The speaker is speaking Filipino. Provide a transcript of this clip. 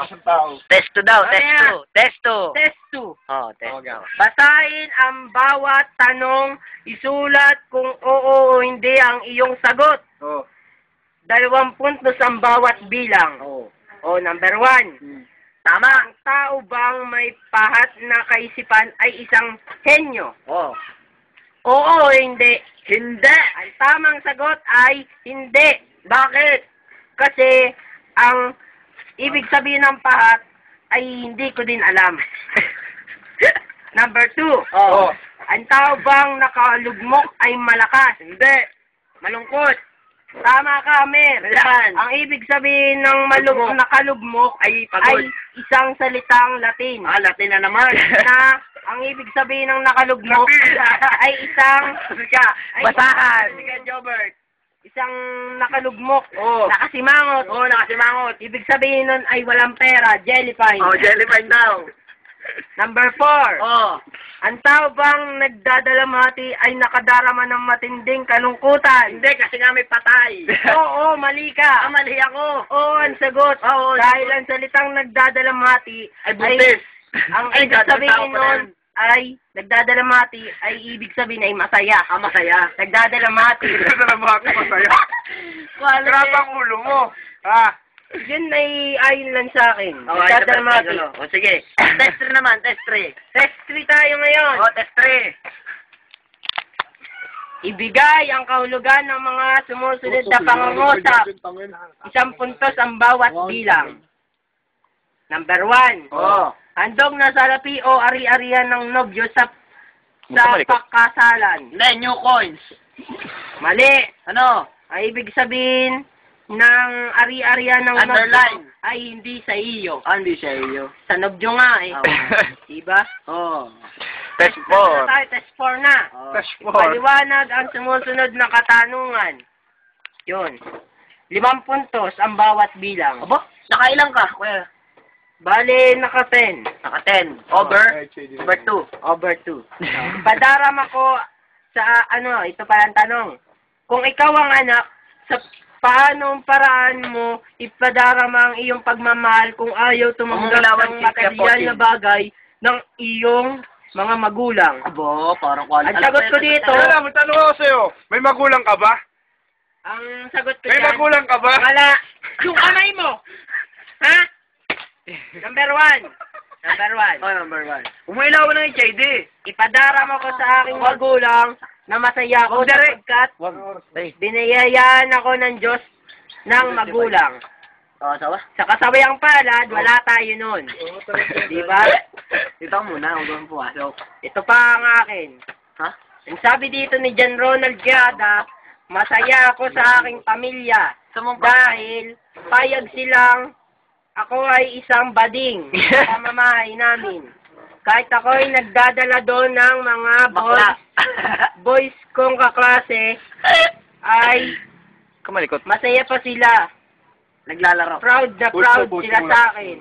sa tao. Testo daw, Ano testo. yan? Testo. Test 2. Oh, testo. Basahin ang bawat tanong, isulat kung oo o hindi ang iyong sagot. Oh. 2 puntos ang bawat bilang. Oh. O, number 1. Tama. Ang tao bang may pahat na kaisipan ay isang henyo? Oh. Oo o hindi? Hindi. Ang tamang sagot ay hindi. Bakit? Kasi ang ibig sabihin ng pahat ay hindi ko din alam. Number 2. Oh. Ang tao bang nakalugmok ay malakas? Hindi. Malungkot. Tama ka, Mer. Yan. Ang ibig sabihin ng Lugmok. nakalugmok Ay, pagod. ay isang salitang Latin. Ah, Latin na naman. Na ang ibig sabihin ng nakalugmok ay isang Basahan. Sige, Jobert. Isang nakalugmok. Oh. Nakasimangot. Oh, nakasimangot. Ibig sabihin nun ay walang pera. Jellyfine. Oh, jellyfine daw. Number 4. Oh. Ang tao bang nagdadalamhati ay nakadarama ng matinding kalungkutan? Hindi, kasi nga may patay. Oo, mali ka. Mali ako. Oo, ang sagot. Oo, Dahil ang salitang nagdadalamhati Ay, buntis. ang Ay, ibig God, sabihin tao pala nun yan. ay nagdadalamhati ay ibig sabihin ay masaya. Ah, masaya. Nagdadalamhati. Nagdadalamhati, masaya. Grab ang ulo mo. Ha? Yun ay ayon lang sa akin. Oh, Nagdadalamhati. O, sige. Test 3 naman, test 3. Test 3 tayo ngayon. Oh, test 3. Ibigay ang kahulugan ng mga sumusunod na pangungusap. 1 puntos ang bawat bilang. Number 1. Oh. Handog na salapi o ari-arian ng nobyo sa pagkasalan. Hindi, new coins. Mali. Ano? Ang ibig sabihin ng ari-arian ng Underline. nobyo ay hindi sa iyo. Ah, hindi siya iyo. Sa nobyo nga eh. Diba? Oh. Test Ano tayo? Test 4 na. Oh. Test 4. Paliwanag ang sumusunod na katanungan. Yun. 5 puntos ang bawat bilang. Aba, nakailang ka, kuya? Bale, naka 10. Naka 10. Over? Over 2. Over 2. Padaram ako sa ito pala ang tanong. Kung ikaw ang anak, sa paanong paraan mo ipadaram ang iyong pagmamahal kung ayaw tumanggap ng material na bagay ng iyong mga magulang? Abo, parang quality. Ang sagot ko dito, Kaya lang, tanong ako sa'yo. May magulang ka ba? ang sagot ko May dyan, magulang ka ba? wala. Yung kamay mo! Ha? Number 1. Number 1. Oh, number 1. Umilaw ng HID. Ipadaram ako sa aking magulang na masaya ako sapagkat binayayaan ako ng Diyos ng magulang. Oh, sawa? Sa kasawayang palad, wala tayo nun. Diba? Dito ka muna, huwag kang pumasok. Ito pa ang akin. Ha? Ang sabi dito ni John Ronald Giada, masaya ako sa aking pamilya dahil payag silang ako ay isang bading sa pamamahay namin. Kahit ako ay nagdadala doon ng mga boys kong kaklase, ay Kamalikot. masaya pa sila. Naglalaro. Proud na proud sila sa akin.